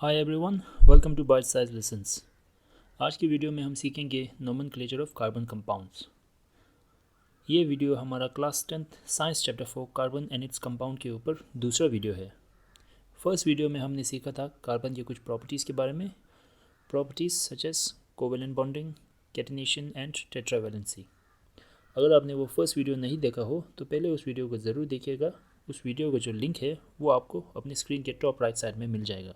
Hi everyone, welcome to bite size lessons. आज की video में हम सीखेंगे नोमेनक्लेचर ऑफ कार्बन कंपाउंड्स। ये वीडियो हमारा class 10th science chapter 4 carbon and its compound के ऊपर दूसरा वीडियो है। फर्स्ट वीडियो में हमने सीखा था कार्बन की कुछ प्रॉपर्टीज़ के बारे में, properties such as covalent bonding, catenation and tetravalency. अगर आपने वो फर्स्ट वीडियो नहीं देखा हो तो पहले उस वीडियो को ज़रूर देखिएगा। उस वीडियो का जो लिंक है वो आपको अपने स्क्रीन के टॉप राइट साइड में मिल जाएगा।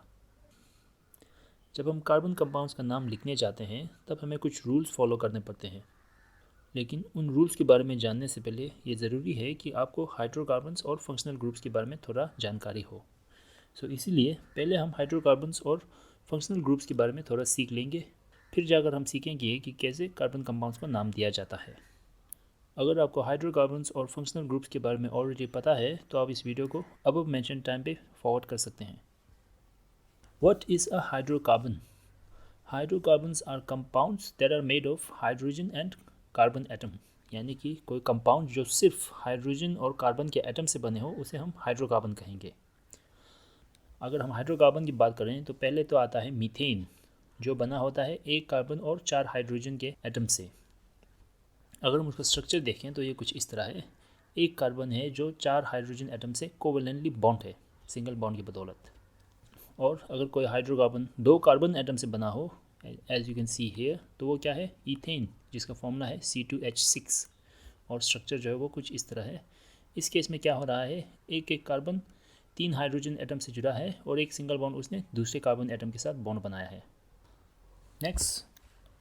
जब हम कार्बन कंपाउंड्स का नाम लिखने जाते हैं तब हमें कुछ रूल्स फॉलो करने पड़ते हैं, लेकिन उन रूल्स के बारे में जानने से पहले ये ज़रूरी है कि आपको हाइड्रोकार्बन्स और फंक्शनल ग्रुप्स के बारे में थोड़ा जानकारी हो। इसीलिए पहले हम हाइड्रोकार्बन्स और फंक्शनल ग्रुप्स के बारे में थोड़ा सीख लेंगे, फिर जाकर हम सीखेंगे कि कैसे कार्बन कंपाउंड्स को नाम दिया जाता है। अगर आपको हाइड्रोकार्बन्स और फंक्शनल ग्रुप्स के बारे में ऑलरेडी पता है तो आप इस वीडियो को अब मेंशन टाइम पे फॉरवर्ड कर सकते हैं। What is a hydrocarbon? Hydrocarbons are compounds that are made of hydrogen and carbon atom। यानी कि कोई कंपाउंड जो सिर्फ हाइड्रोजन और कार्बन के एटम से बने हो उसे हम हाइड्रोकार्बन कहेंगे। अगर हम हाइड्रोकार्बन की बात करें तो पहले तो आता है मीथेन, जो बना होता है एक कार्बन और 4 हाइड्रोजन के एटम से। अगर हम उसका स्ट्रक्चर देखें तो ये कुछ इस तरह है। एक कार्बन है जो 4 हाइड्रोजन एटम से कोवेलेंटली बॉन्ड है सिंगल बॉन्ड की बदौलत। और अगर कोई हाइड्रोकार्बन 2 कार्बन एटम से बना हो as you can see here, तो वो क्या है, ईथेन, जिसका फॉर्मूला है C2H6 और स्ट्रक्चर जो है वो कुछ इस तरह है। इस केस में क्या हो रहा है, एक एक कार्बन 3 हाइड्रोजन एटम से जुड़ा है और एक सिंगल बॉन्ड उसने दूसरे कार्बन एटम के साथ बॉन्ड बनाया है। नेक्स्ट,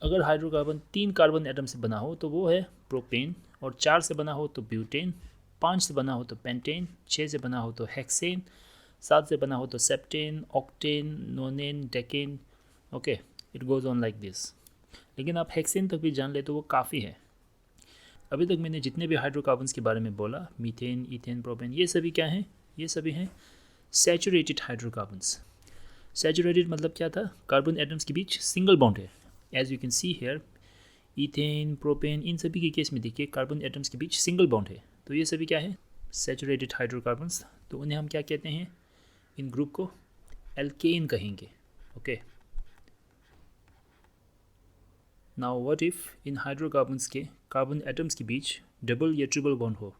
अगर हाइड्रोकार्बन 3 कार्बन एटम से बना हो तो वो है प्रोपेन, और 4 से बना हो तो ब्यूटेन, 5 से बना हो तो पेंटेन, 6 से बना हो तो हेक्सेन, 7 से बना हो तो heptane, octane, nonane, decane. Okay, it goes on like this. लेकिन आप हेक्सेन तक भी जान ले तो वो काफ़ी है। अभी तक मैंने जितने भी हाइड्रोकार्बन्स के बारे में बोला, मीथेन, ईथेन, प्रोपेन, ये सभी क्या हैं, ये सभी हैं सैचुरेटेड हाइड्रोकार्बन्स। सैचुरेटेड मतलब क्या था, कार्बन एटम्स के बीच सिंगल बॉन्ड है। As you can see here, ethane, propane, इन सभी के केस में देखिए कार्बन एटम्स के बीच सिंगल बॉन्ड है। तो ये सभी क्या है, सैचुरेटेड हाइड्रोकार्बन्स। तो उन्हें हम क्या कहते हैं, इन ग्रुप को एल्केन कहेंगे। Okay, now what if in hydrocarbons के कार्बन एटम्स के बीच डबल या ट्रिपल बॉन्ड हो।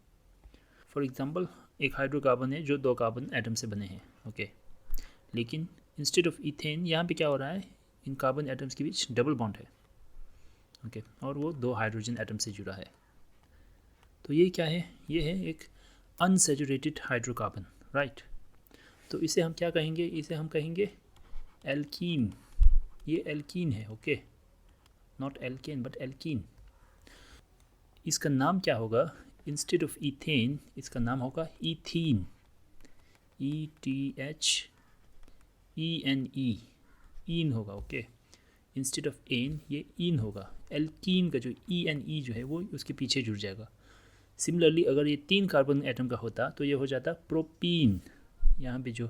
फॉर एग्जांपल, एक हाइड्रोकार्बन है जो 2 कार्बन एटम से बने हैं। ओके, लेकिन इंस्टेड ऑफ इथेन यहाँ पे क्या हो रहा है, इन कार्बन एटम्स के बीच डबल बॉन्ड है। ओके, और वो 2 हाइड्रोजन एटम से जुड़ा है। तो ये क्या है, ये है एक अनसैचुरेटेड हाइड्रोकार्बन, राइट। तो इसे हम क्या कहेंगे, इसे हम कहेंगे एल्कीन। ये एल्कीन है। Okay, not alkane but alkene. इसका नाम क्या होगा, इंस्टेड ऑफ इथेन इसका नाम होगा ईथीन, ETHENE, ईन होगा। ओके, इंस्टेड ऑफ एन ये ईन होगा। एल्कीन का जो ENE जो है वो उसके पीछे जुड़ जाएगा। सिमिलरली अगर ये 3 कार्बन एटम का होता तो ये हो जाता प्रोपीन। यहाँ पे जो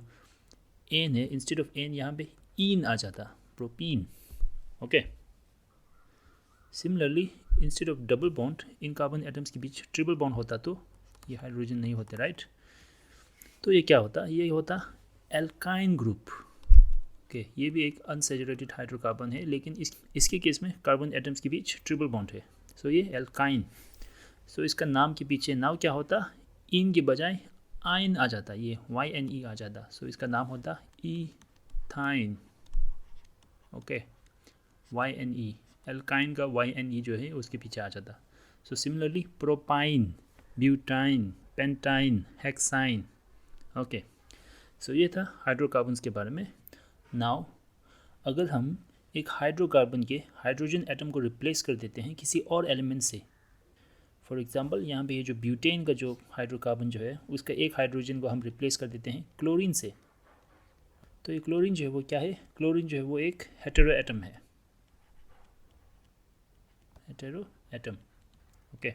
एन है, इंस्टेड ऑफ एन यहाँ पे ईन आ जाता, propene. Okay, similarly instead of double bond in carbon atoms के बीच ट्रिपल बॉन्ड होता तो ये हाइड्रोजन नहीं होते, राइट। तो ये क्या होता, ये होता एल्काइन ग्रुप। ओके, ये भी एक अनसैचुरेटेड हाइड्रोकार्बन है, लेकिन इसके केस में कार्बन एटम्स के बीच ट्रिपल बॉन्ड है। ये एल्काइन। इसका नाम के पीछे नाव क्या होता, इन के बजाय आइन आ जाता, ये YNE आ जाता। इसका नाम होता ईथाइन। ओके, YNE, एल्काइन का YNE जो है उसके पीछे आ जाता। Similarly propyne, butyne, pentyne, hexyne. Okay, ये था हाइड्रोकार्बन्स के बारे में। नाउ अगर हम एक हाइड्रोकार्बन के हाइड्रोजन एटम को रिप्लेस कर देते हैं किसी और एलिमेंट से, फॉर एग्जांपल यहाँ पे ये जो ब्यूटेन का जो हाइड्रोकार्बन जो है उसका एक हाइड्रोजन को हम रिप्लेस कर देते हैं क्लोरीन से, तो ये क्लोरीन जो है वो क्या है, क्लोरीन जो है वो एक हेटेरो एटम है, hetero atom. Okay,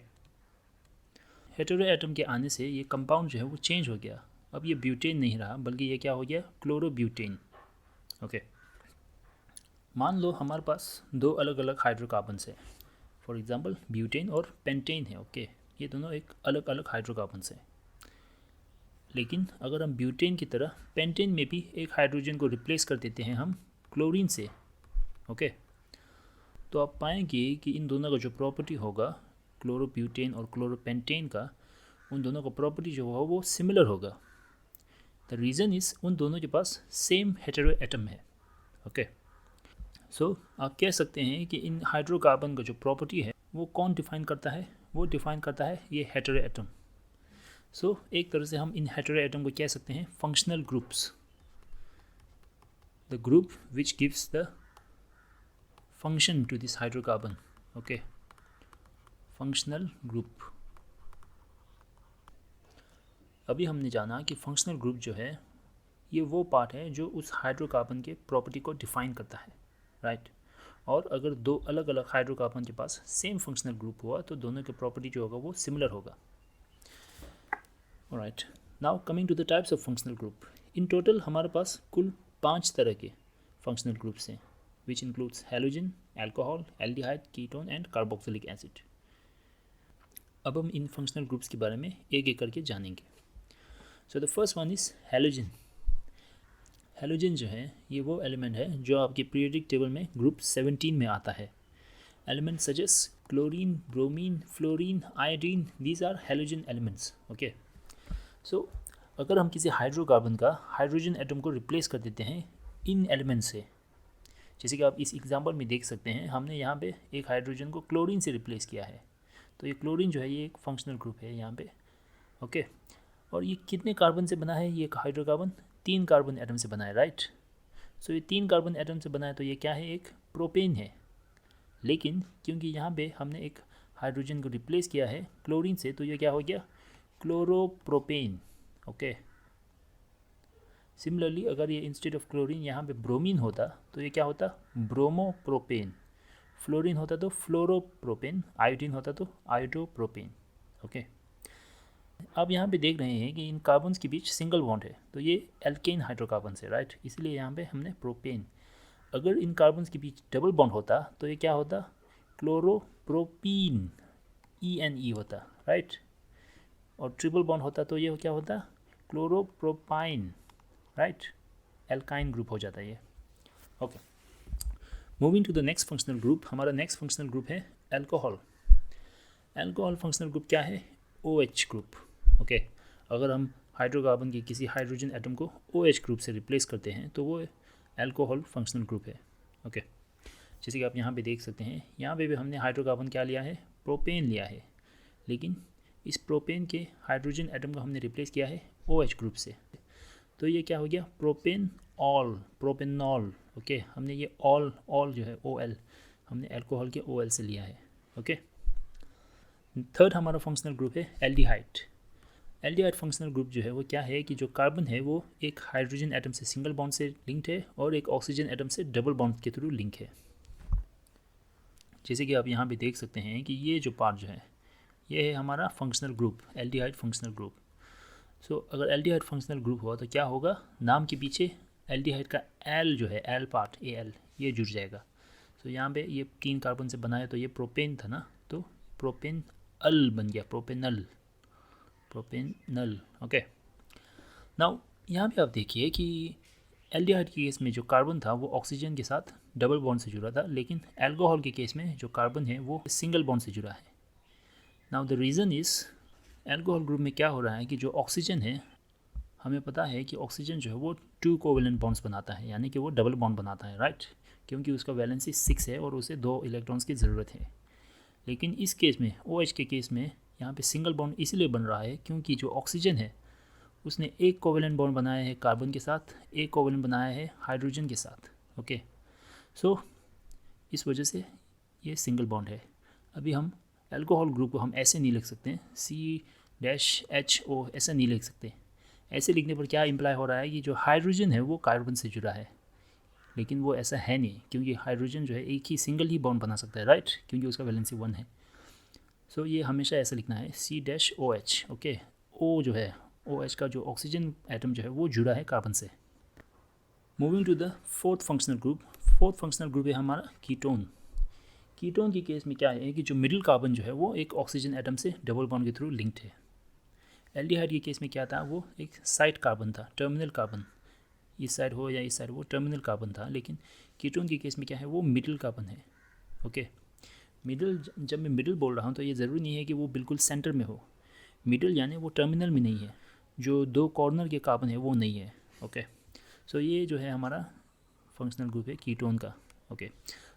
hetero atom के आने से ये कंपाउंड जो है वो चेंज हो गया। अब ये ब्यूटेन नहीं रहा बल्कि ये क्या हो गया, क्लोरोब्यूटेन। ओके, मान लो हमारे पास 2 अलग अलग हाइड्रोकार्बन्स हैं, फॉर एग्जांपल ब्यूटेन और पेंटेन है। ओके, ये दोनों एक अलग अलग हाइड्रोकार्बन्स हैं, लेकिन अगर हम ब्यूटेन की तरह पेंटेन में भी एक हाइड्रोजन को रिप्लेस कर देते हैं हम क्लोरीन से, ओके, तो आप पाएंगे कि इन दोनों का जो प्रॉपर्टी होगा, क्लोरोब्यूटेन और क्लोरोपेंटेन का, उन दोनों का प्रॉपर्टी जो होगा वो सिमिलर होगा। द रीज़न इज़ उन दोनों के पास सेम हेटेरो एटम है, ओके। सो आप कह सकते हैं कि इन हाइड्रोकार्बन का जो प्रॉपर्टी है वो कौन डिफाइन करता है, वो डिफाइन करता है ये हेटेरो एटम। सो एक तरह से हम इन हेटेरो एटम को कह सकते हैं functional groups, the group which gives the function to this hydrocarbon, okay, functional group. अभी हमने जाना कि फंक्शनल ग्रुप जो है ये वो पार्ट है जो उस हाइड्रोकार्बन के प्रॉपर्टी को डिफाइन करता है, राइट। और अगर दो अलग अलग हाइड्रोकार्बन के पास सेम फंक्शनल ग्रुप हुआ तो दोनों के प्रॉपर्टी जो होगा वो सिमिलर होगा। Alright, now coming to the types of functional group. In total हमारे पास कुल 5 तरह के फंक्शनल ग्रुप्स हैं, which includes halogen, alcohol, aldehyde, ketone and carboxylic acid. अब हम इन फंक्शनल ग्रुप्स के बारे में एक एक करके जानेंगे। So the first one is halogen. Halogen जो है ये वो एलिमेंट है जो आपके पीरियोडिक टेबल में ग्रुप 17 में आता है। Element such as chlorine, bromine, fluorine, iodine, these are halogen elements, okay. So अगर हम किसी हाइड्रोकार्बन का हाइड्रोजन एटम को रिप्लेस कर देते हैं इन एलिमेंट से, जैसे कि आप इस एग्जांपल में देख सकते हैं, हमने यहाँ पे एक हाइड्रोजन को क्लोरीन से रिप्लेस किया है, तो ये क्लोरीन जो है ये एक फंक्शनल ग्रुप है यहाँ पे, ओके। और ये कितने कार्बन से बना है, ये हाइड्रोकार्बन 3 कार्बन एटम से बना है, राइट। सो ये 3 कार्बन एटम से बना है, तो ये क्या है, एक प्रोपेन है। लेकिन क्योंकि यहाँ पे हमने एक हाइड्रोजन को रिप्लेस किया है क्लोरीन से, तो ये क्या हो गया, क्लोरोप्रोपेन, ओके। सिमिलरली अगर ये इंस्टेड ऑफ क्लोरीन यहाँ पे ब्रोमीन होता तो ये क्या होता, ब्रोमोप्रोपेन। फ्लोरीन होता तो फ्लोरोप्रोपेन, आयोडीन होता तो आयोडोप्रोपेन, ओके। अब यहाँ पे देख रहे हैं कि इन कार्बन्स के बीच सिंगल बॉन्ड है, तो ये एल्केन हाइड्रोकार्बन है, राइट, इसलिए यहाँ पे हमने प्रोपेन। अगर इन कार्बन्स के बीच डबल बॉन्ड होता तो ये क्या होता, क्लोरोप्रोपीन, ENE होता, राइट। और ट्रिपल बॉन्ड होता तो ये क्या होता, क्लोरोप्रोपाइन, राइट, एल्काइन ग्रुप हो जाता है ये, okay. Moving to the next functional group, हमारा नेक्स्ट फंक्शनल ग्रुप है अल्कोहल। अल्कोहल फंक्शनल ग्रुप क्या है, OH ग्रुप, ओके। अगर हम हाइड्रोकार्बन की किसी हाइड्रोजन एटम को OH ग्रुप से रिप्लेस करते हैं तो वो अल्कोहल फंक्शनल ग्रुप है, ओके। जैसे कि आप यहाँ पे देख सकते हैं, यहाँ पे भी हमने हाइड्रोकार्बन क्या लिया है, प्रोपेन लिया है, लेकिन इस प्रोपेन के हाइड्रोजन एटम को हमने रिप्लेस किया है OH ग्रुप से, तो ये क्या हो गया, प्रोपेन ऑल, प्रोपेनॉल, ओके। हमने ये ऑल जो है OL हमने अल्कोहल के OL से लिया है, ओके। थर्ड हमारा फंक्शनल ग्रुप है एल्डिहाइड। एल्डिहाइड फंक्शनल ग्रुप जो है वो क्या है कि जो कार्बन है वो एक हाइड्रोजन एटम से सिंगल बॉन्ड से लिंक्ड है और एक ऑक्सीजन एटम से डबल बॉन्ड के थ्रू लिंक है। जैसे कि आप यहाँ पे देख सकते हैं कि ये जो पार्ट जो है ये है हमारा functional group, aldehyde functional group. So अगर एल्डिहाइड फंक्शनल ग्रुप हुआ तो क्या होगा, नाम के पीछे एल्डिहाइड का एल जो है, एल पार्ट, AL, ये जुड़ जाएगा। सो यहाँ पे ये 3 कार्बन से बना है, तो ये प्रोपेन था ना, तो प्रोपेन अल बन गया, प्रोपेनल, ओके। नाउ यहाँ पे आप देखिए कि एल्डिहाइड के केस में जो कार्बन था वो ऑक्सीजन के साथ डबल बॉन्ड से जुड़ा था, लेकिन अल्कोहल के केस में जो कार्बन है वो सिंगल बॉन्ड से जुड़ा है। Now the reason is, alcohol group में क्या हो रहा है कि जो ऑक्सीजन है, हमें पता है कि ऑक्सीजन जो है वो 2 कोवेलेंट बॉन्ड्स बनाता है, यानी कि वो डबल बॉन्ड बनाता है, राइट, क्योंकि उसका वैलेंसी 6 है और उसे 2 इलेक्ट्रॉन्स की ज़रूरत है। लेकिन इस केस में, OH के केस में, यहाँ पे सिंगल बॉन्ड इसलिए बन रहा है क्योंकि जो ऑक्सीजन है उसने एक कोवेलेंट बॉन्ड बनाया है कार्बन के साथ, एक कोवेलेंट बनाया है हाइड्रोजन के साथ, ओके। सो इस वजह से ये सिंगल बॉन्ड है। अभी हम अल्कोहल ग्रुप को हम ऐसे नहीं लिख सकते, CHO ऐसा नहीं लिख सकते। ऐसे लिखने पर क्या इम्प्लाई हो रहा है कि जो हाइड्रोजन है वो कार्बन से जुड़ा है, लेकिन वो ऐसा है नहीं, क्योंकि हाइड्रोजन जो है एक ही सिंगल ही बॉन्ड बना सकता है, राइट, क्योंकि उसका वैलेंसी 1 है। सो ये हमेशा ऐसा लिखना है COH, ओके। O जो है, OH का जो ऑक्सीजन एटम जो है वो जुड़ा है कार्बन से। Moving to the fourth functional group, fourth functional group है हमारा कीटोन। कीटोन के केस में क्या है कि जो मिडिल कार्बन जो है वो एक ऑक्सीजन एटम से डबल बॉन्ड के थ्रू लिंक्ड है। एल्डिहाइड के केस में क्या था, वो एक साइड कार्बन था, टर्मिनल कार्बन, इस साइड हो या इस साइड, वो टर्मिनल कार्बन था। लेकिन कीटोन के केस में क्या है, वो मिडिल कार्बन है। ओके, मिडिल, जब मैं मिडिल बोल रहा हूँ तो ये ज़रूरी नहीं है कि वो बिल्कुल सेंटर में हो। मिडिल यानी वो टर्मिनल में नहीं है, जो दो कॉर्नर के कार्बन है वो नहीं है। ओके, सो ये जो है हमारा फंक्शनल ग्रुप है कीटोन का। ओके,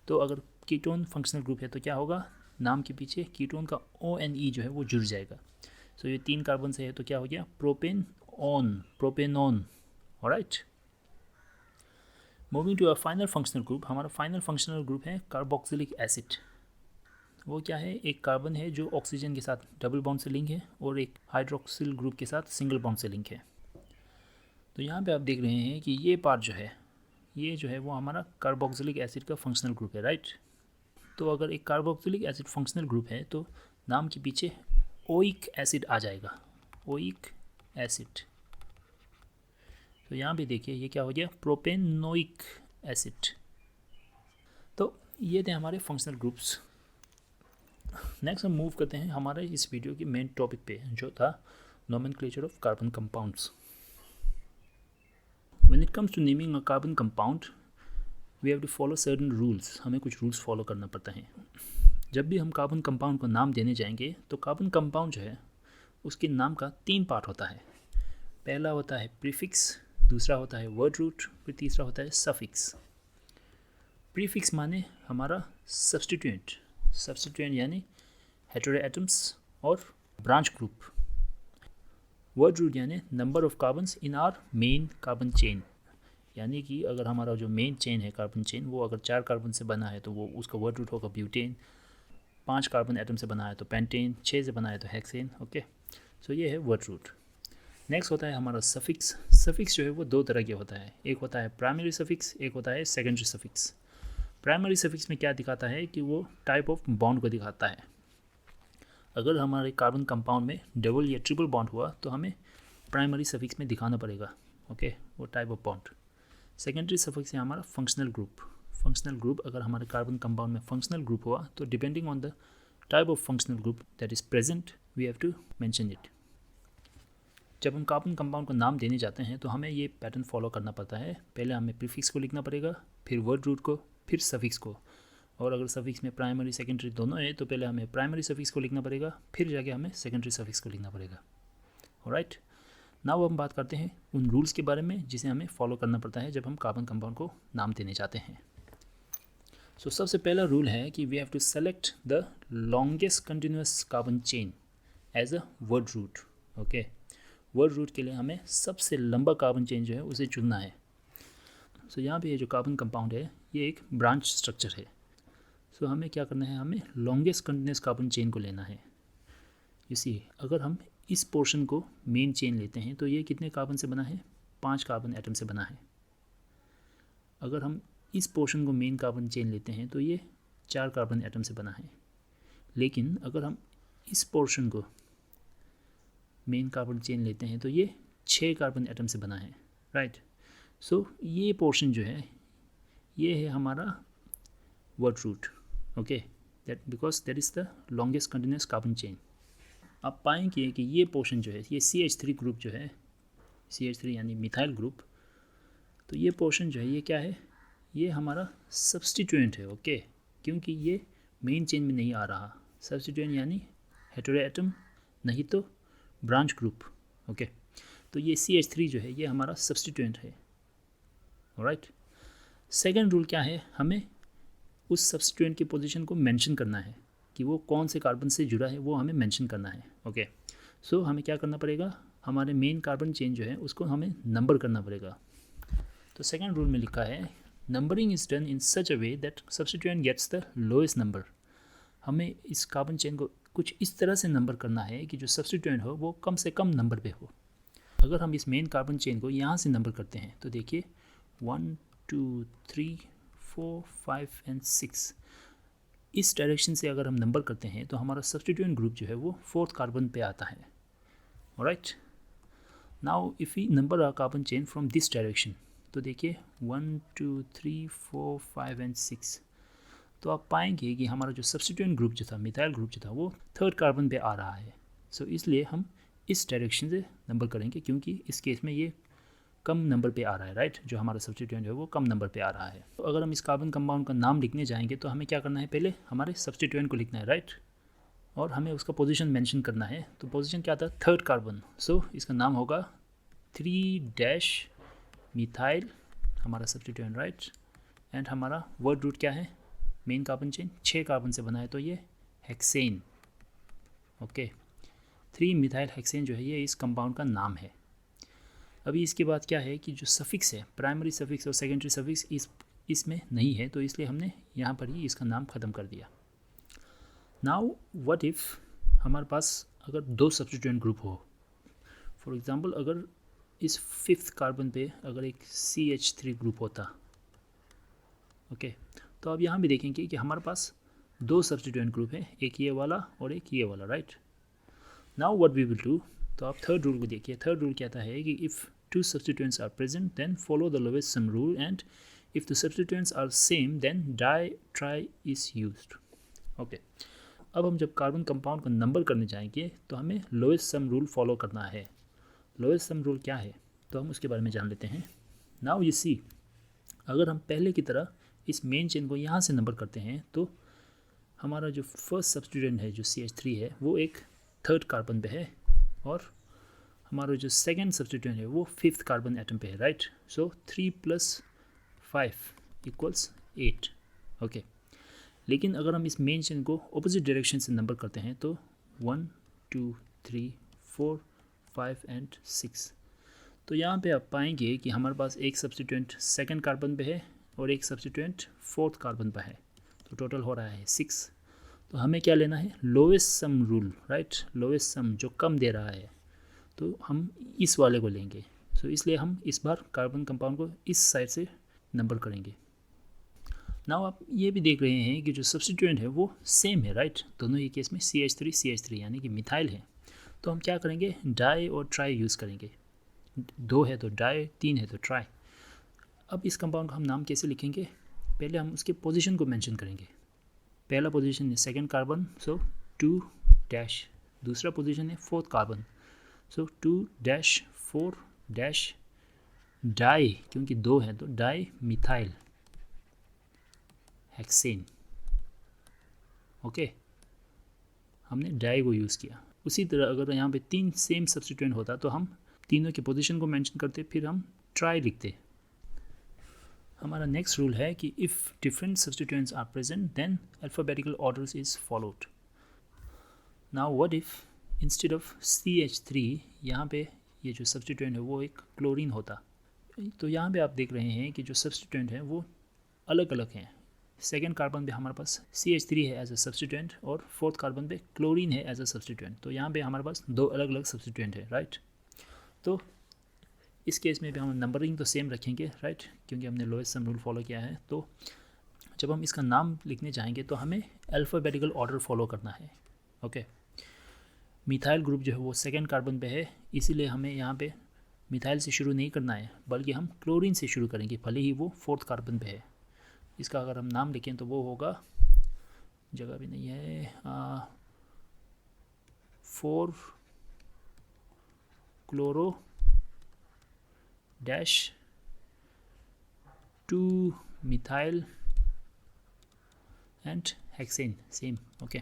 तो अगर कीटोन फंक्शनल ग्रुप है तो क्या होगा, नाम के पीछे कीटोन का ONE जो है वो जुड़ जाएगा। सो ये 3 कार्बन से है तो क्या हो गया, propanone. Alright, moving to a final functional group. हमारा फाइनल फंक्शनल ग्रुप है कार्बोक्सिलिक एसिड। वो क्या है, एक कार्बन है जो ऑक्सीजन के साथ डबल बॉन्ड से लिंक है और एक हाइड्रोक्सिल ग्रुप के साथ सिंगल बॉन्ड से लिंक है। तो यहाँ पे आप देख रहे हैं कि ये पार्ट जो है, ये जो है वो हमारा कार्बोक्सिलिक एसिड का फंक्शनल ग्रुप है, राइट। तो अगर एक कार्बोक्सिलिक एसिड फंक्शनल ग्रुप है तो नाम के पीछे ओइक एसिड आ जाएगा, ओइक एसिड। तो यहाँ पे देखिए ये क्या हो गया, प्रोपेनोइक एसिड। तो ये थे हमारे फंक्शनल ग्रुप्स। नेक्स्ट हम मूव करते हैं हमारे इस वीडियो की मेन टॉपिक पे, जो था nomenclature of carbon compounds. When it comes to naming a carbon compound we have to follow certain rules. हमें कुछ रूल्स फॉलो करना पड़ता है। जब भी हम कार्बन कंपाउंड को नाम देने जाएंगे तो कार्बन कंपाउंड जो है उसके नाम का 3 पार्ट होता है। पहला होता है प्रीफिक्स, दूसरा होता है वर्ड रूट, फिर तीसरा होता है सफिक्स। प्रीफिक्स माने हमारा सब्स्टिट्यूएंट, सब्स्टिट्यूएंट यानी हेटेरो एटम्स और ब्रांच ग्रुप। वर्ड रूट यानी number of carbons in are main carbon chain, यानी कि अगर हमारा जो मेन चेन है कार्बन चेन, वो अगर 4 कार्बन से बना है तो वो उसका वर्ड रूट होगा ब्यूटेन, 5 कार्बन एटम से बना है तो पेंटेन, 6 से बना है तो हेक्सेन। ओके, सो ये है वर्ड रूट। नेक्स्ट होता है हमारा सफिक्स। सफिक्स जो है वो 2 तरह के होता है, एक होता है प्राइमरी सफिक्स, एक होता है सेकेंडरी सफिक्स। प्राइमरी सफिक्स में क्या दिखाता है कि वो टाइप ऑफ बॉन्ड को दिखाता है। अगर हमारे कार्बन कंपाउंड में डबल या ट्रिपल बॉन्ड हुआ तो हमें प्राइमरी सफिक्स में दिखाना पड़ेगा। ओके, वो type of bond. Secondary suffix है हमारा फंक्शनल ग्रुप। फंक्शनल ग्रुप, अगर हमारे कार्बन कंपाउंड में फंक्शनल ग्रुप हुआ तो depending on the type of functional group that is present we have to mention it. जब हम कार्बन कंपाउंड को नाम देने जाते हैं तो हमें ये पैटर्न फॉलो करना पड़ता है। पहले हमें प्रीफिक्स को लिखना पड़ेगा, फिर वर्ड रूट को, फिर सफिक्स को। और अगर सफिक्स में प्राइमरी सेकेंडरी दोनों है तो पहले हमें प्राइमरी सफिक्स को लिखना पड़ेगा, फिर जाके हमें सेकेंडरी सफिक्स को लिखना पड़ेगा। ऑलराइट, नाउ हम बात करते हैं उन रूल्स के बारे में जिसे हमें फॉलो करना पड़ता है जब हम कार्बन कंपाउंड को नाम देने जाते हैं। सो सबसे पहला रूल है कि we have to select the longest continuous carbon chain as a word root. Okay, word root के लिए हमें सबसे लंबा कार्बन चेन जो है उसे चुनना है। सो यहाँ पे ये जो कार्बन कंपाउंड है ये एक ब्रांच स्ट्रक्चर है। सो हमें क्या करना है, हमें लॉन्गेस्ट कंटिन्यूस कार्बन चेन को लेना है। इसी अगर हम इस पोर्शन को मेन चेन लेते हैं तो ये कितने कार्बन से बना है, 5 कार्बन एटम से बना है। अगर हम इस पोर्शन को मेन कार्बन चेन लेते हैं तो ये 4 कार्बन एटम से बना है। लेकिन अगर हम इस पोर्शन को मेन कार्बन चेन लेते हैं तो ये 6 कार्बन एटम से बना है, राइट। सो ये पोर्शन जो है ये है हमारा word root. Okay, that because that is the longest continuous carbon chain. आप पाएंगे कि ये पोर्शन जो है ये CH3 ग्रुप जो है, CH3 यानी मिथाइल ग्रुप, तो ये पोर्शन जो है ये क्या है, ये हमारा सब्स्टिट्यूएंट है। ओके, क्योंकि ये मेन चेन में नहीं आ रहा। सब्स्टिट्यूएंट यानी हेटेरो एटम, नहीं तो ब्रांच ग्रुप। ओके, तो ये CH3 जो है ये हमारा सब्स्टिट्यूएंट है। ऑलराइट, सेकेंड रूल क्या है, हमें उस सब्स्टिट्यूएंट की पोजीशन को मेंशन करना है कि वो कौन से कार्बन से जुड़ा है, वो हमें मेंशन करना है। ओके, सो हमें क्या करना पड़ेगा, हमारे मेन कार्बन चेन जो है उसको हमें नंबर करना पड़ेगा। तो सेकेंड रूल में लिखा है numbering is done in such a way that substituent gets the lowest number. हमें इस कार्बन चेन को कुछ इस तरह से नंबर करना है कि जो सब्स्टिट्यूएंट हो वो कम से कम नंबर पे हो। अगर हम इस मेन कार्बन चेन को यहाँ से नंबर करते हैं तो देखिए 1 2 3 4 5 एंड 6, इस डायरेक्शन से अगर हम नंबर करते हैं तो हमारा सब्स्टिट्यूएंट ग्रुप जो है वो 4th कार्बन पे आता है। Alright, now if we number our carbon chain from this direction तो देखिए 1 2 3 4 5 एंड 6, तो आप पाएंगे कि हमारा जो सब्स्टिट्यूएंट ग्रुप जो था, मिथाइल ग्रुप जो था, वो 3rd कार्बन पे आ रहा है। सो इसलिए हम इस डायरेक्शन से नंबर करेंगे, क्योंकि इस केस में ये कम नंबर पे आ रहा है, राइट। जो हमारा सब्स्टिट्यूएंट है वो कम नंबर पे आ रहा है। तो अगर हम इस कार्बन कंपाउंड का नाम लिखने जाएंगे तो हमें क्या करना है, पहले हमारे सब्स्टिट्यूएंट को लिखना है, राइट, और हमें उसका पोजीशन मेंशन करना है। तो पोजीशन क्या था, थर्ड कार्बन। सो इसका नाम होगा 3-मिथाइल, हमारा सब्स्टिट्यूएंट, राइट। एंड हमारा वर्ड रूट क्या है, मेन कार्बन चेन 6 कार्बन से बना है, तो ये हेक्सेन। ओके, 3-मिथाइल हेक्सेन जो है ये इस कंपाउंड का नाम है। अभी इसके बाद क्या है कि जो सफिक्स है, प्राइमरी सफिक्स और सेकेंडरी सफिक्स इसमें नहीं है, तो इसलिए हमने यहाँ पर ही इसका नाम ख़त्म कर दिया। नाउ व्हाट इफ़ हमारे पास अगर 2 सब्स्टिट्यूएंट ग्रुप हो, फॉर एग्जांपल अगर इस 5th कार्बन पे अगर एक CH3 ग्रुप होता, ओके, तो अब यहाँ भी देखेंगे कि हमारे पास 2 सब्स्टिट्यूएंट ग्रुप है, एक ये वाला और एक ये वाला, right. Now what we will do, तो आप थर्ड रूल को देखिए। थर्ड रूल कहता है कि if 2 substituents are present then follow the lowest sum rule, and if the substituents are same then try is used. Okay, अब हम जब कार्बन कंपाउंड को नंबर करने जाएंगे तो हमें लोएस्ट सम रूल फॉलो करना है। लोएस्ट सम रूल क्या है, तो हम उसके बारे में जान लेते हैं। नाउ यू सी, अगर हम पहले की तरह इस मेन चेन को यहाँ से नंबर करते हैं तो हमारा जो फर्स्ट सब्स्टिट्यूएंट है जो CH3 है वो एक थर्ड कार्बन पे है, और हमारा जो सेकेंड सब्स्टिट्यूएंट है वो 5th कार्बन एटम पे है, राइट। सो 3 + 5 = 8। ओके, लेकिन अगर हम इस मेन चेन को ऑपोजिट डायरेक्शन से नंबर करते हैं तो 1 2 3 4 5 एंड 6, तो यहाँ पे आप पाएंगे कि हमारे पास एक सब्स्टिट्यूएंट सेकेंड कार्बन पे है और एक सब्स्टिट्यूएंट 4th कार्बन पे है, तो टोटल हो रहा है 6। तो हमें क्या लेना है, lowest sum rule, right. Lowest sum जो कम दे रहा है, तो हम इस वाले को लेंगे। सो इसलिए हम इस बार कार्बन कंपाउंड को इस साइड से नंबर करेंगे। नाउ आप ये भी देख रहे हैं कि जो सब्स्टिट्यूएंट है वो सेम है, राइट। दोनों ही केस में CH3 यानी कि मिथाइल है। तो हम क्या करेंगे, डाई और ट्राई यूज़ करेंगे। 2 है तो डाई, 3 है तो ट्राई। अब इस कंपाउंड का हम नाम कैसे लिखेंगे, पहले हम उसके पोजीशन को मेंशन करेंगे। पहला पोजीशन है सेकंड कार्बन, सो 2-, दूसरा पोजीशन है 4th कार्बन, सो 2-4- डाई, क्योंकि 2 है तो डाई मिथाइल हेक्सेन। ओके, हमने डाई को यूज़ किया। उसी तरह अगर यहाँ पे 3 सेम सब्स्टिट्यूएंट होता तो हम तीनों के पोजीशन को मेंशन करते, फिर हम ट्राई लिखते। हमारा नेक्स्ट रूल है कि if different substituents are present then alphabetical orders is followed. Now what if instead of CH3 यहाँ पे ये जो सब्स्टिट्यूएंट है वो एक क्लोरीन होता, तो यहाँ पे आप देख रहे हैं कि जो सब्स्टिट्यूएंट हैं वो अलग अलग हैं। सेकेंड कार्बन पे हमारे पास CH3 है एज अ सब्स्टिट्यूएंट और 4th कार्बन पे क्लोरीन है एज अ सब्स्टिट्यूएंट, तो यहाँ पे हमारे पास 2 अलग अलग सब्स्टिट्यूएंट है, राइट। तो इस केस में भी हम नंबरिंग तो सेम रखेंगे, राइट, क्योंकि हमने लोएस्ट सम रूल फॉलो किया है। तो जब हम इसका नाम लिखने जाएंगे तो हमें अल्फ़ाबेटिकल ऑर्डर फॉलो करना है। ओके, मिथाइल ग्रुप जो है वो सेकेंड कार्बन पे है, इसीलिए हमें यहाँ पे मिथाइल से शुरू नहीं करना है, बल्कि हम क्लोरीन से शुरू करेंगे, भले ही वो 4th कार्बन पे है। इसका अगर हम नाम लिखें तो वो होगा, जगह भी नहीं है, 4-2-मिथाइल एंड हेक्सेन, सेम। ओके,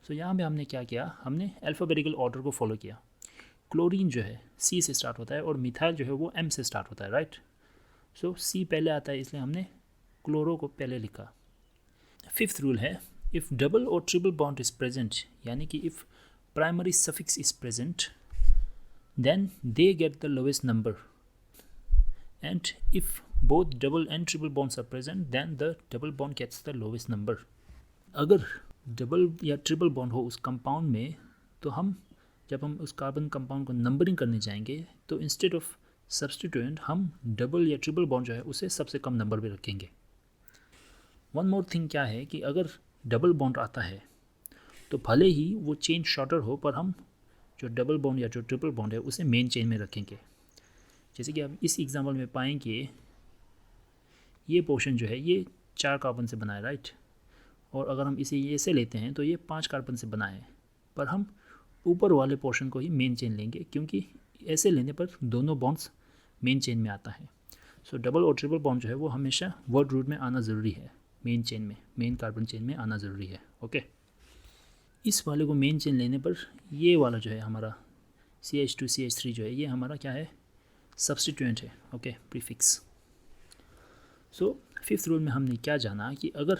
सो यहाँ पे हमने क्या किया, हमने अल्फ़ाबेटिकल ऑर्डर को फॉलो किया। क्लोरीन जो है C से स्टार्ट होता है और मिथाइल जो है वो M से स्टार्ट होता है, राइट। सो C पहले आता है, इसलिए हमने क्लोरो को पहले लिखा। 5th रूल है, इफ़ डबल और ट्रिपल बॉन्ड इज़ प्रेजेंट, यानी कि if primary suffix is present then they get the lowest number, and if both double and triple bonds are present then the double bond gets the lowest number. अगर double या triple bond हो उस compound में, तो हम जब हम उस कार्बन कंपाउंड को नंबरिंग करने जाएंगे तो इंस्टेड ऑफ सब्स्टिट्यूएंट हम डबल या ट्रिपल बॉन्ड जो है उसे सबसे कम नंबर पे रखेंगे। वन मोर थिंग क्या है कि अगर डबल बॉन्ड आता है तो भले ही वो चेन शॉर्टर हो, पर हम जो डबल बॉन्ड या जो ट्रिपल बॉन्ड है उसे मेन चेन में रखेंगे। जैसे कि आप इस एग्जांपल में पाएंगे, ये पोर्शन जो है ये 4 कार्बन से बना है, राइट, और अगर हम इसे ये से लेते हैं तो ये 5 कार्बन से बना है, पर हम ऊपर वाले पोर्शन को ही मेन चेन लेंगे, क्योंकि ऐसे लेने पर दोनों बॉन्ड्स मेन चेन में आता है। सो डबल और ट्रिपल बॉन्ड जो है वो हमेशा वर्ड रूट में आना ज़रूरी है, मेन चेन में, मेन कार्बन चेन में आना ज़रूरी है। ओके, इस वाले को मेन चेन लेने पर ये वाला जो है हमारा CH2 CH3 जो है ये हमारा क्या है, सब्स्टिट्यूएंट है। Okay, prefix. So fifth rule में हमने क्या जाना कि अगर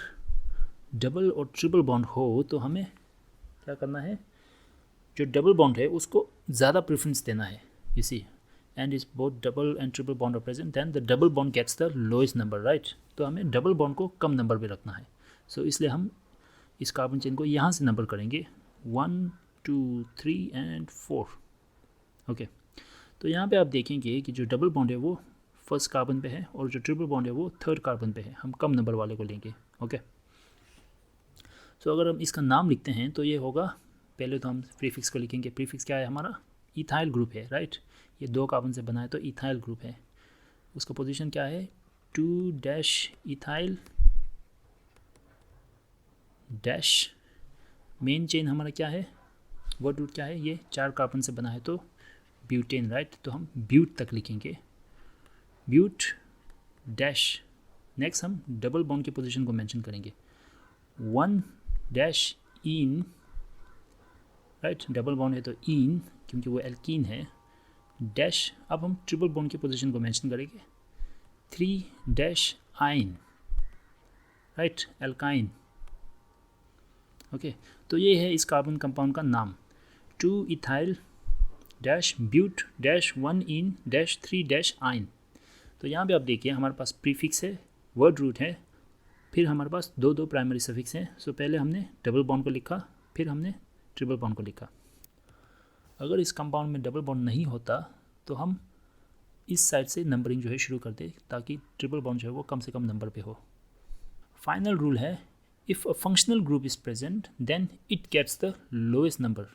डबल और ट्रिपल बॉन्ड हो तो हमें क्या करना है, जो डबल बॉन्ड है उसको ज़्यादा प्रेफरेंस देना है। You see, and is both double and triple bond are present then the double bond gets the lowest number, right. तो हमें डबल बॉन्ड को कम नंबर पे रखना है। सो इसलिए हम इस कार्बन चेन को यहाँ से नंबर करेंगे 1 2 3 एंड 4। ओके, तो यहाँ पे आप देखेंगे कि जो डबल बॉन्ड है वो फर्स्ट कार्बन पे है और जो ट्रिपल बॉन्ड है वो थर्ड कार्बन पे है। हम कम नंबर वाले को लेंगे। ओके, सो अगर हम इसका नाम लिखते हैं तो ये होगा, पहले तो हम प्रीफिक्स को लिखेंगे। प्रीफिक्स क्या है हमारा, इथाइल ग्रुप है, राइट। ये 2 कार्बन से बना है तो इथाइल ग्रुप है। उसका पोजीशन क्या है, 2 इथाइल डैश। मेन चेन हमारा क्या है, वर्ड रूट क्या है, ये 4 कार्बन से बना है तो ब्यूटेन, राइट। तो हम ब्यूट तक लिखेंगे, ब्यूट डैश। नेक्स्ट हम डबल बॉन्ड की पोजीशन को मेंशन करेंगे, 1 dash in, right. Double bond है तो इन, क्योंकि वो एल्कीन है, डैश। अब हम ट्रिपल बॉन्ड की पोजीशन को मेंशन करेंगे, 3 डैश आइन, राइट, एल्काइन। ओके, तो ये है इस कार्बन कंपाउंड का नाम, 2 ethyl dash but dash 1 ene dash 3 dash yne. तो यहाँ पे आप देखिए हमारे पास प्रीफिक्स है, वर्ड रूट है, फिर हमारे पास 2 प्राइमरी सफिक्स हैं। सो पहले हमने डबल बॉन्ड को लिखा, फिर हमने ट्रिपल बॉन्ड को लिखा। अगर इस कंपाउंड में डबल बॉन्ड नहीं होता तो हम इस साइड से नंबरिंग जो है शुरू कर दे, ताकि ट्रिपल बॉन्ड जो है वो कम से कम नंबर पे हो। फाइनल रूल है, if a functional group is present then it gets the lowest number.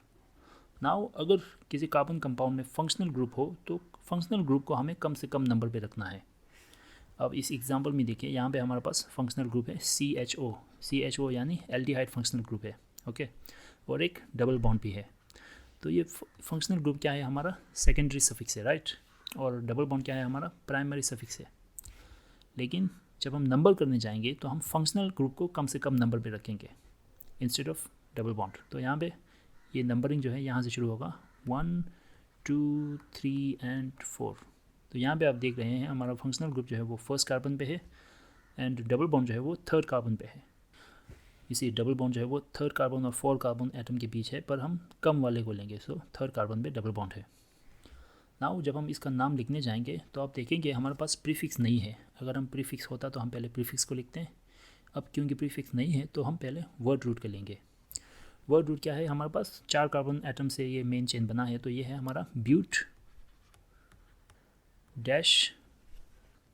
Now अगर किसी कार्बन कंपाउंड में फंक्शनल ग्रुप हो तो फंक्शनल ग्रुप को हमें कम से कम नंबर पे रखना है। अब इस एग्जांपल में देखिए, यहाँ पे हमारे पास फंक्शनल ग्रुप है CHO यानी एल्डिहाइड फंक्शनल ग्रुप है। ओके, और एक डबल बॉन्ड भी है। तो ये फंक्शनल ग्रुप क्या है हमारा, सेकेंडरी सफिक्स है, राइट। और डबल बॉन्ड क्या है हमारा, प्राइमरी सफिक्स है। लेकिन जब हम नंबर करने जाएंगे तो हम फंक्शनल ग्रुप को कम से कम नंबर पे रखेंगे इंस्टेड ऑफ डबल बॉन्ड। तो यहाँ पे ये नंबरिंग जो है यहाँ से शुरू होगा, 1 2 3 एंड 4। तो यहाँ पे आप देख रहे हैं हमारा फंक्शनल ग्रुप जो है वो फर्स्ट कार्बन पे है एंड डबल बॉन्ड जो है वो थर्ड कार्बन पे है। इसी डबल बॉन्ड जो है वो थर्ड कार्बन और 4 कार्बन एटम के बीच है, पर हम कम वाले को लेंगे। सो थर्ड कार्बन पे डबल बॉन्ड है। नाउ जब हम इसका नाम लिखने जाएंगे तो आप देखेंगे हमारे पास प्रीफिक्स नहीं है। अगर हम प्रीफिक्स होता तो हम पहले प्रीफिक्स को लिखते हैं। अब क्योंकि प्रीफिक्स नहीं है तो हम पहले वर्ड रूट के लेंगे। वर्ड रूट क्या है हमारे पास, 4 कार्बन एटम से ये मेन चेन बना है, तो ये है हमारा ब्यूट डैश।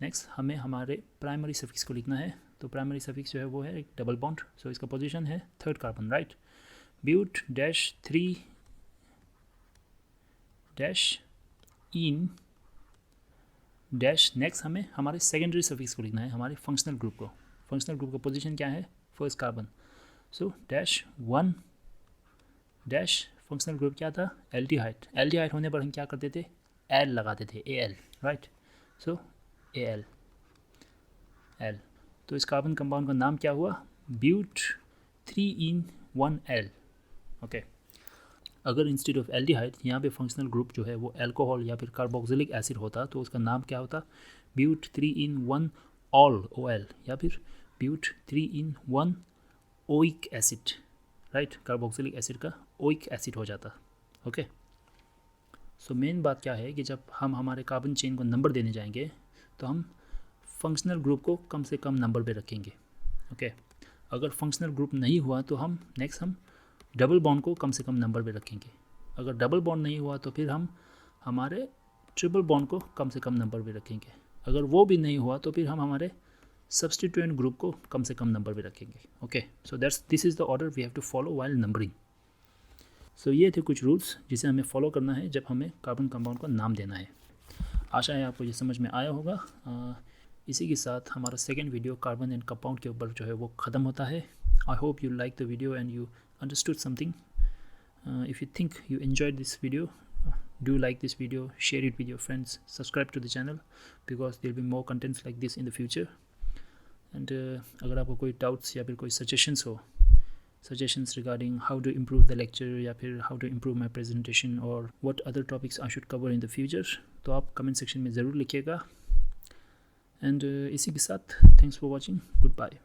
नेक्स्ट हमें हमारे प्राइमरी सफिक्स को लिखना है, तो प्राइमरी सफिक्स जो है वो है एक डबल बॉन्ड। सो इसका पोजीशन है third carbon, right. But dash 3 dash ene dash. Next हमें हमारे सेकेंडरी सफिक्स को लिखना है, हमारे फंक्शनल ग्रुप को। फंक्शनल ग्रुप का पोजीशन क्या है, first carbon. So dash 1 dash, functional group क्या था, एल्डिहाइड। एल्डिहाइड होने पर हम क्या करते थे, एल लगाते थे, AL, राइट। सो AL एल। तो इस कार्बन कंपाउंड का नाम क्या हुआ, ब्यूट 3 in 1L। ओके, अगर इंस्टेड ऑफ एल्डिहाइड यहाँ पे फंक्शनल ग्रुप जो है वो अल्कोहल या फिर कार्बोक्सिलिक एसिड होता तो उसका नाम क्या होता, ब्यूट 3 in 1 ऑल OL, या फिर but 3 in 1 oic acid, right. Carboxylic acid का ओइक एसिड हो जाता। ओके, सो मेन बात क्या है कि जब हम हमारे कार्बन चेन को नंबर देने जाएंगे तो हम फंक्शनल ग्रुप को कम से कम नंबर पे रखेंगे। ओके, अगर फंक्शनल ग्रुप नहीं हुआ तो हम नेक्स्ट हम डबल बॉन्ड को कम से कम नंबर पे रखेंगे। अगर डबल बॉन्ड नहीं हुआ तो फिर हम हमारे ट्रिपल बॉन्ड को कम से कम नंबर पे रखेंगे। अगर वो भी नहीं हुआ तो फिर हम हमारे सब्स्टिट्यूएंट ग्रुप को कम से कम नंबर पे रखेंगे। Okay, so this is the order we have to follow while numbering. So ये थे कुछ रूल्स जिसे हमें फॉलो करना है जब हमें कार्बन कंपाउंड को नाम देना है। आशा है आपको ये समझ में आया होगा। इसी के साथ हमारा second video carbon and compound के ऊपर जो है वो ख़त्म होता है। I hope you like the video and you understood something. If you think you enjoyed this video, do like this video, share it with your friends, subscribe to the channel because there will be more contents like this in the future. And अगर आपको कोई doubts या फिर कोई suggestions regarding how to improve the lecture या फिर how to improve my presentation or what other topics I should cover in the future, तो आप comment section में ज़रूर लिखिएगा. And इसी के साथ thanks for watching. Goodbye.